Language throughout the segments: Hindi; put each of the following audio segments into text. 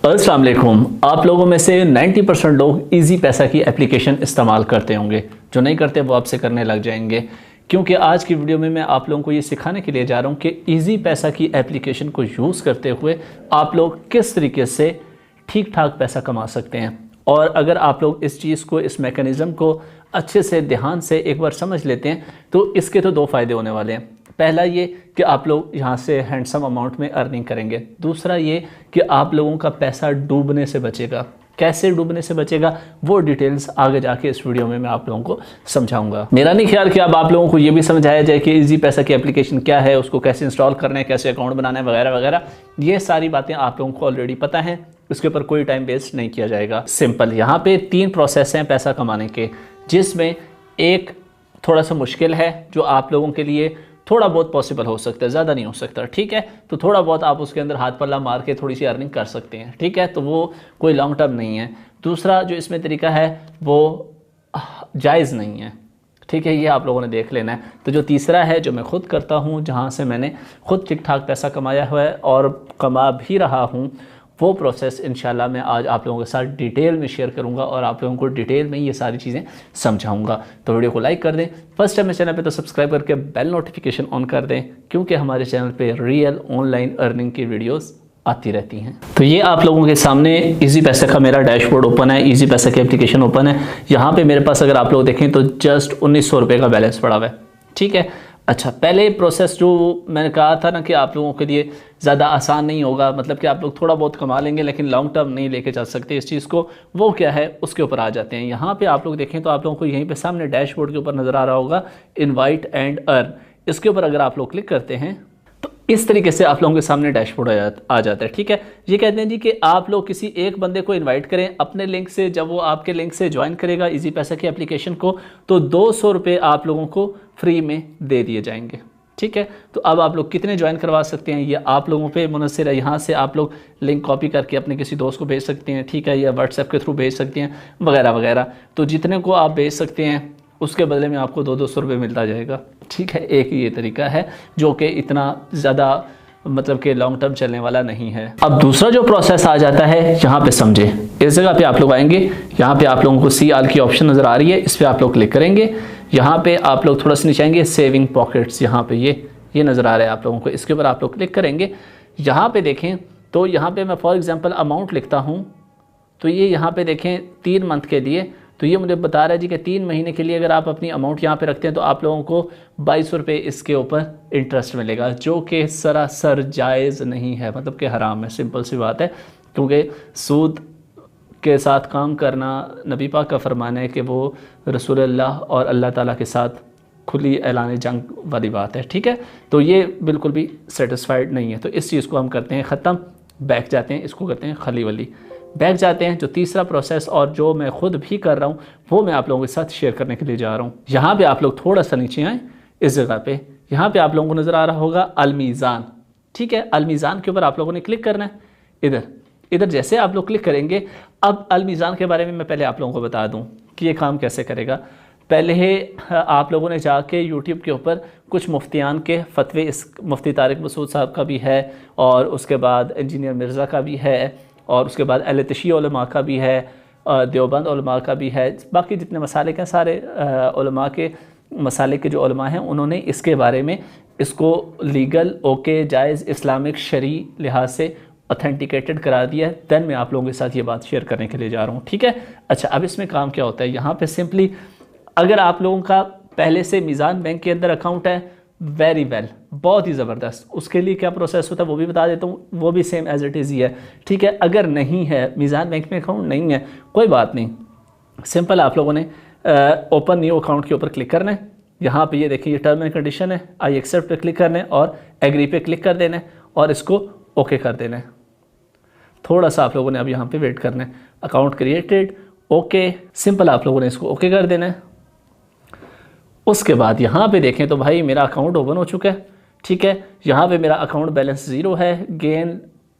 अस्सलाम वालेकुम। आप लोगों में से 90% लोग इजी पैसा की एप्लीकेशन इस्तेमाल करते होंगे। जो नहीं करते वो आपसे करने लग जाएंगे, क्योंकि आज की वीडियो में मैं आप लोगों को ये सिखाने के लिए जा रहा हूँ कि इजी पैसा की एप्लीकेशन को यूज़ करते हुए आप लोग किस तरीके से ठीक ठाक पैसा कमा सकते हैं। और अगर आप लोग इस चीज़ को, इस मैकेनिज़्म को अच्छे से ध्यान से एक बार समझ लेते हैं तो इसके तो दो फ़ायदे होने वाले हैं। पहला ये कि आप लोग यहाँ से हैंडसम अमाउंट में अर्निंग करेंगे। दूसरा ये कि आप लोगों का पैसा डूबने से बचेगा। कैसे डूबने से बचेगा वो डिटेल्स आगे जाके इस वीडियो में मैं आप लोगों को समझाऊंगा। मेरा नहीं ख्याल कि अब आप लोगों को ये भी समझाया जाए कि इजी पैसा की एप्लीकेशन क्या है, उसको कैसे इंस्टॉल करना है, कैसे अकाउंट बनाना है वगैरह वगैरह। ये सारी बातें आप लोगों को ऑलरेडी पता है, उसके ऊपर कोई टाइम वेस्ट नहीं किया जाएगा। सिंपल, यहाँ पे 3 प्रोसेस हैं पैसा कमाने के, जिसमें एक थोड़ा सा मुश्किल है जो आप लोगों के लिए थोड़ा बहुत पॉसिबल हो सकता है, ज़्यादा नहीं हो सकता। ठीक है, तो थोड़ा बहुत आप उसके अंदर हाथ पल्ला मार के थोड़ी सी अर्निंग कर सकते हैं। ठीक है, तो वो कोई लॉन्ग टर्म नहीं है। दूसरा जो इसमें तरीका है वो जायज़ नहीं है। ठीक है, ये आप लोगों ने देख लेना है। तो जो तीसरा है जो मैं खुद करता हूँ, जहाँ से मैंने खुद ठीक ठाक पैसा कमाया हुआ है और कमा भी रहा हूँ, वो प्रोसेस इंशाल्लाह मैं आज आप लोगों के साथ डिटेल में शेयर करूंगा और आप लोगों को डिटेल में ये सारी चीज़ें समझाऊंगा। तो वीडियो को लाइक कर दें, फर्स्ट टाइम मेरे चैनल पे तो सब्सक्राइब करके बेल नोटिफिकेशन ऑन कर दें, क्योंकि हमारे चैनल पे रियल ऑनलाइन अर्निंग की वीडियोस आती रहती हैं। तो ये आप लोगों के सामने इजी पैसा का मेरा डैशबोर्ड ओपन है, इजी पैसा की एप्लीकेशन ओपन है। यहाँ पर मेरे पास अगर आप लोग देखें तो जस्ट 1900 रुपये का बैलेंस पड़ा हुआ है। ठीक है, अच्छा, पहले प्रोसेस जो मैंने कहा था ना कि आप लोगों के लिए ज़्यादा आसान नहीं होगा, मतलब कि आप लोग थोड़ा बहुत कमा लेंगे लेकिन लॉन्ग टर्म नहीं लेके चल सकते इस चीज़ को, वो क्या है उसके ऊपर आ जाते हैं। यहाँ पे आप लोग देखें तो आप लोगों को यहीं पे सामने डैशबोर्ड के ऊपर नज़र आ रहा होगा इनवाइट एंड अर्न। इसके ऊपर अगर आप लोग क्लिक करते हैं तो इस तरीके से आप लोगों के सामने डैशबोर्ड आ जाता है। ठीक है, ये कहते हैं जी कि आप लोग किसी एक बंदे को इनवाइट करें अपने लिंक से। जब वो आपके लिंक से ज्वाइन करेगा इजी पैसा की एप्लीकेशन को, तो 200 रुपये आप लोगों को फ्री में दे दिए जाएंगे। ठीक है, तो अब आप लोग कितने ज्वाइन करवा सकते हैं ये आप लोगों पे मुनहसर है। यहाँ से आप लोग लिंक कॉपी करके अपने किसी दोस्त को भेज सकते हैं, ठीक है, या व्हाट्सएप के थ्रू भेज सकते हैं वगैरह वगैरह। तो जितने को आप भेज सकते हैं उसके बदले में आपको 200 रुपये मिलता जाएगा। ठीक है, एक ये तरीका है जो कि इतना ज़्यादा मतलब कि लॉन्ग टर्म चलने वाला नहीं है। अब दूसरा जो प्रोसेस आ जाता है, यहाँ पे समझे, इस जगह पे आप लोग आएंगे, यहाँ पे आप लोगों को सी आल की ऑप्शन नज़र आ रही है, इस पर आप लोग क्लिक करेंगे। यहाँ पे आप लोग थोड़ा सा नीचे आएंगे, सेविंग पॉकेट्स, यहाँ पे ये नज़र आ रहा है आप लोगों को, इसके ऊपर आप लोग क्लिक करेंगे। यहाँ पे देखें तो यहाँ पे मैं फॉर एग्जांपल अमाउंट लिखता हूँ, तो ये यहाँ पे देखें 3 मंथ के लिए, तो ये मुझे बता रहा है जी कि 3 महीने के लिए अगर आप अपनी अमाउंट यहाँ पे रखते हैं तो आप लोगों को 2200 रुपये इसके ऊपर इंटरेस्ट मिलेगा, जो कि सरासर जायज़ नहीं है, मतलब कि हराम है। सिंपल सी बात है, क्योंकि सूद के साथ काम करना नबी पाक का फरमान है कि वो रसूलुल्लाह और अल्लाह ताला के साथ खुली ऐलान जंग वाली बात है। ठीक है, तो ये बिल्कुल भी सेटिस्फाइड नहीं है। तो इस चीज़ को हम करते हैं ख़त्म, बैक जाते हैं, इसको करते हैं खली वली, बैक जाते हैं। जो तीसरा प्रोसेस और जो मैं खुद भी कर रहा हूँ वो मैं आप लोगों के साथ शेयर करने के लिए जा रहा हूँ। यहाँ पे आप लोग थोड़ा सा नीचे आएँ, इस जगह पे यहाँ पे आप लोगों को नज़र आ रहा होगा अलमीज़ान। ठीक है, अलमीज़ान के ऊपर आप लोगों ने क्लिक करना है। इधर जैसे आप लोग क्लिक करेंगे, अब अलमीज़ान के बारे में मैं पहले आप लोगों को बता दूँ कि ये काम कैसे करेगा। पहले आप लोगों ने जाके यूट्यूब के ऊपर कुछ मुफ्तियान के फतवे, इस मुफ्ती तारिक मसूद साहब का भी है, और उसके बाद इंजीनियर मिर्ज़ा का भी है, और उसके बाद अहले तशय्युई उलमा का भी है, देवबंद उलमा का भी है। बाकी जितने मसालिक हैं सारे उलमा के मसालिक के जो उलमा हैं उन्होंने इसके बारे में इसको लीगल ओके जायज़ इस्लामिक शरी लिहाज से ऑथेंटिकेटेड करा दिया है। देन मैं आप लोगों के साथ ये बात शेयर करने के लिए जा रहा हूँ। ठीक है, अच्छा, अब इसमें काम क्या होता है, यहाँ पे सिंपली अगर आप लोगों का पहले से मीज़ान बैंक के अंदर अकाउंट है, वेरी वेल, बहुत ही ज़बरदस्त। उसके लिए क्या प्रोसेस होता है वो भी बता देता हूँ, वो भी सेम एज इट इज़ ही है। ठीक है, अगर नहीं है मीज़ान बैंक में अकाउंट नहीं है, कोई बात नहीं, सिंपल आप लोगों ने ओपन न्यू अकाउंट के ऊपर क्लिक करना है। यहाँ पे ये देखिए ये टर्म एंड कंडीशन है, आई एक्सेप्ट पे क्लिक करना है और एग्री पे क्लिक कर देना है और इसको ओके कर देना है। थोड़ा सा आप लोगों ने अब यहाँ पे वेट करना है। अकाउंट क्रिएटेड, ओके, सिंपल आप लोगों ने इसको ओके कर देना है। उसके बाद यहाँ पे देखें तो भाई मेरा अकाउंट ओपन हो चुका है। ठीक है, यहाँ पे मेरा अकाउंट बैलेंस 0 है, गेन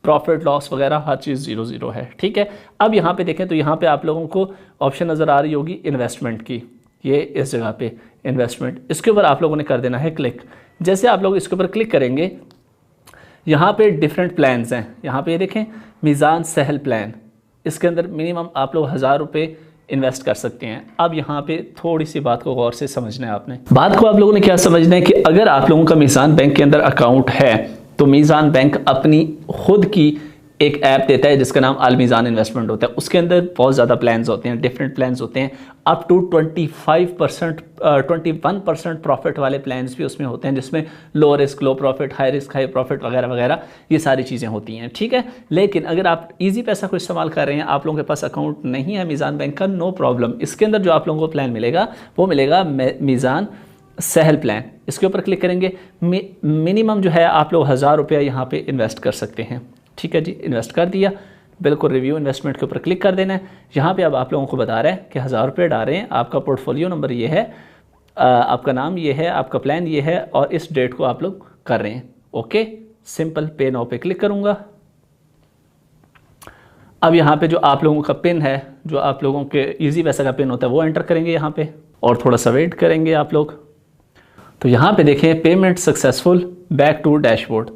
प्रॉफिट लॉस वगैरह हर चीज़ 0 है। ठीक है, अब यहाँ पे देखें तो यहाँ पे आप लोगों को ऑप्शन नज़र आ रही होगी इन्वेस्टमेंट की, ये इस जगह पे इन्वेस्टमेंट, इसके ऊपर आप लोगों ने कर देना है क्लिक। जैसे आप लोग इसके ऊपर क्लिक करेंगे, यहाँ पे डिफरेंट प्लान्स हैं। यहाँ पे देखें मीज़ान सहल प्लान, इसके अंदर मिनिमम आप लोग 1000 रुपये इन्वेस्ट कर सकते हैं। अब यहाँ पे थोड़ी सी बात को गौर से समझना है आपने। बात को आप लोगों ने क्या समझना है कि अगर आप लोगों का मीज़ान बैंक के अंदर अकाउंट है तो मीज़ान बैंक अपनी खुद की एक ऐप देता है जिसका नाम अल मीज़ान इन्वेस्टमेंट होता है। उसके अंदर बहुत ज़्यादा प्लान्स होते हैं, डिफरेंट प्लान्स होते हैं, अप टू 21% प्रॉफिट वाले प्लान्स भी उसमें होते हैं, जिसमें low risk low profit, high risk high profit वगैरह वगैरह ये सारी चीज़ें होती हैं, ठीक है। लेकिन अगर आप ईजी पैसा को इस्तेमाल कर रहे हैं, आप लोगों के पास अकाउंट नहीं है मीज़ान बैंक का, नो प्रॉब्लम। इसके अंदर जो आप लोगों को प्लान मिलेगा वो मिलेगा मीज़ान सहल प्लान। इसके ऊपर क्लिक करेंगे, मिनिमम जो है आप लोग 1000 रुपया यहाँ पे इन्वेस्ट कर सकते हैं, ठीक है जी। इन्वेस्ट कर दिया, बिल्कुल रिव्यू इन्वेस्टमेंट के ऊपर क्लिक कर देना है। यहाँ पे अब आप लोगों को बता रहा है कि 1000 रुपये डालें, आपका पोर्टफोलियो नंबर ये है, आपका नाम ये है, आपका प्लान ये है और इस डेट को आप लोग कर रहे हैं। ओके, सिंपल पे नाउ पे क्लिक करूँगा। अब यहाँ पे जो आप लोगों का पिन है, जो आप लोगों के ईजी पैसा का पिन होता है वो एंटर करेंगे यहाँ पे और थोड़ा सा वेट करेंगे आप लोग। तो यहाँ पे देखें payment successful, back to dashboard.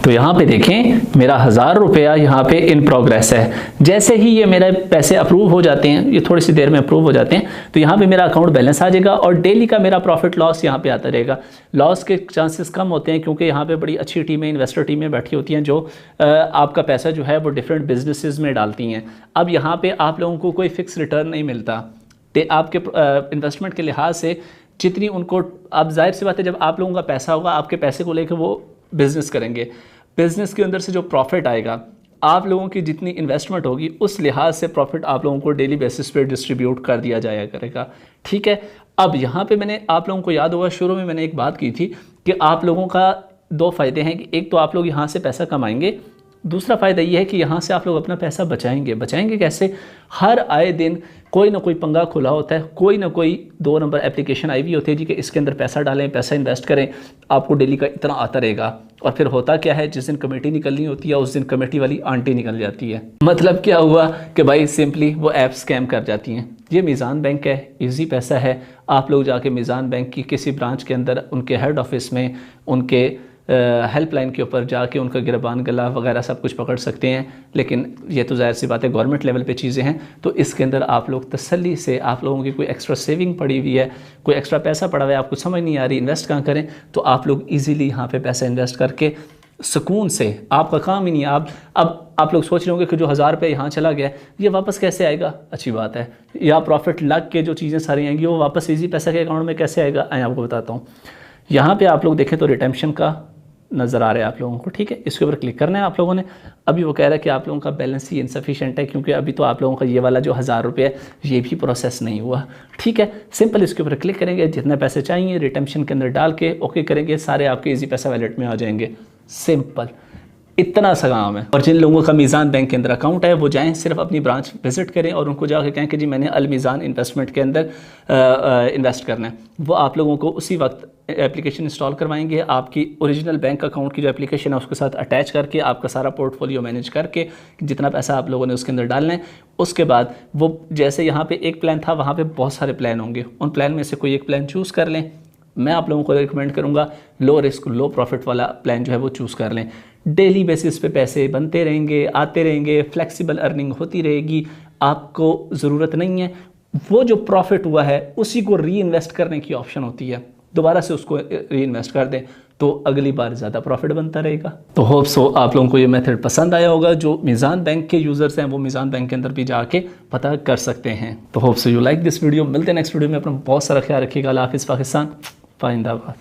तो यहाँ पे देखें मेरा 1000 रुपया यहाँ पे इन प्रोग्रेस है। जैसे ही ये मेरे पैसे अप्रूव हो जाते हैं, ये थोड़ी सी देर में अप्रूव हो जाते हैं, तो यहाँ पे मेरा अकाउंट बैलेंस आ जाएगा और डेली का मेरा प्रॉफिट लॉस यहाँ पे आता रहेगा। लॉस के चांसेस कम होते हैं क्योंकि यहाँ पे बड़ी अच्छी टीमें, इन्वेस्टर टीमें बैठी होती हैं जो आपका पैसा जो है वो डिफरेंट बिजनेसेस में डालती हैं। अब यहाँ पे आप लोगों को कोई फिक्स रिटर्न नहीं मिलता, तो आपके इन्वेस्टमेंट के लिहाज से जितनी उनको, अब जाहिर सी बात है जब आप लोगों का पैसा होगा, आपके पैसे को लेकर वो बिजनेस करेंगे, बिजनेस के अंदर से जो प्रॉफिट आएगा, आप लोगों की जितनी इन्वेस्टमेंट होगी उस लिहाज से प्रॉफिट आप लोगों को डेली बेसिस पे डिस्ट्रीब्यूट कर दिया जाया करेगा, ठीक है। अब यहाँ पे मैंने, आप लोगों को याद होगा शुरू में मैंने एक बात की थी कि आप लोगों का दो फ़ायदे हैं कि एक तो आप लोग यहाँ से पैसा कमाएंगे, दूसरा फ़ायदा ये है कि यहाँ से आप लोग अपना पैसा बचाएंगे। बचाएंगे कैसे? हर आए दिन कोई ना कोई पंगा खुला होता है, कोई ना कोई 2 नंबर एप्लीकेशन आई हुई होती है जी कि इसके अंदर पैसा डालें, पैसा इन्वेस्ट करें, आपको डेली का इतना आता रहेगा। और फिर होता क्या है, जिस दिन कमेटी निकलनी होती है उस दिन कमेटी वाली आंटी निकल जाती है। मतलब क्या हुआ कि भाई सिंपली वो ऐप स्कैम कर जाती हैं। ये मीज़ान बैंक है, ईजी पैसा है। आप लोग जाके मीज़ान बैंक की किसी ब्रांच के अंदर, उनके हेड ऑफिस में, उनके हेल्पलाइन के ऊपर जाके उनका गिरबान गला वगैरह सब कुछ पकड़ सकते हैं। लेकिन ये तो ज़ाहिर सी बात है गवर्नमेंट लेवल पे चीज़ें हैं, तो इसके अंदर आप लोग तसल्ली से, आप लोगों की कोई एक्स्ट्रा सेविंग पड़ी हुई है, कोई एक्स्ट्रा पैसा पड़ा हुआ है, आपको समझ नहीं आ रही इन्वेस्ट कहाँ करें, तो आप लोग ईज़िली यहाँ पे पैसा इन्वेस्ट करके सुकून से, आपका काम ही नहीं है। अब आप लोग सोच रहे होंगे कि जो 1000 रुपये यहाँ चला गया ये वापस कैसे आएगा? अच्छी बात है, या प्रॉफिट लग के जो चीज़ें सारी आएंगी वो वापस ईजी पैसा के अकाउंट में कैसे आएगा, मैं आपको बताता हूँ। यहाँ पे आप लोग देखें तो रिटेम्पशन का नज़र आ रहा है आप लोगों को, ठीक है। इसके ऊपर क्लिक करना है आप लोगों ने। अभी वो कह रहा है कि आप लोगों का बैलेंस ही इनसफिशेंट है क्योंकि अभी तो आप लोगों का ये वाला जो 1000 रुपये है ये भी प्रोसेस नहीं हुआ, ठीक है। सिंपल इसके ऊपर क्लिक करेंगे, जितने पैसे चाहिए रिटेम्पशन के अंदर डाल के ओके करेंगे, सारे आपके ईजी पैसा वैलेट में आ जाएंगे। सिंपल, इतना सा काम है। और जिन लोगों का मीज़ान बैंक के अंदर अकाउंट है वो जाएं, सिर्फ अपनी ब्रांच विजिट करें और उनको जाके कहें कि जी मैंने अल मीज़ान इन्वेस्टमेंट के अंदर इन्वेस्ट करना है। वो आप लोगों को उसी वक्त एप्लीकेशन इंस्टॉल करवाएंगे, आपकी ओरिजिनल बैंक अकाउंट की जो एप्लीकेशन है उसके साथ अटैच करके आपका सारा पोर्टफोलियो मैनेज करके जितना पैसा आप लोगों ने उसके अंदर डालना है। उसके बाद वो जैसे यहाँ पे एक प्लान था, वहाँ पे बहुत सारे प्लान होंगे, उन प्लान में से कोई एक प्लान चूज़ कर लें। मैं आप लोगों को रिकमेंड करूँगा लो रिस्क लो प्रॉफिट वाला प्लान जो है वो चूज़ कर लें। डेली बेसिस पे पैसे बनते रहेंगे, आते रहेंगे, फ्लेक्सिबल अर्निंग होती रहेगी, आपको ज़रूरत नहीं है वो जो प्रॉफिट हुआ है उसी को री इन्वेस्ट करने की ऑप्शन होती है, दोबारा से उसको री इन्वेस्ट कर दें तो अगली बार ज़्यादा प्रॉफिट बनता रहेगा। तो होप सो आप लोगों को ये मेथड पसंद आया होगा। जो मीज़ान बैंक के यूज़र्स हैं वो मीज़ान बैंक के अंदर भी जाके पता कर सकते हैं। तो hope so you like this video. मिलते हैं नेक्स्ट वीडियो में, अपना बहुत सारा ख्याल रखिएगा। अल्लाह हाफ़िज़। पाकिस्तान जिंदाबाद।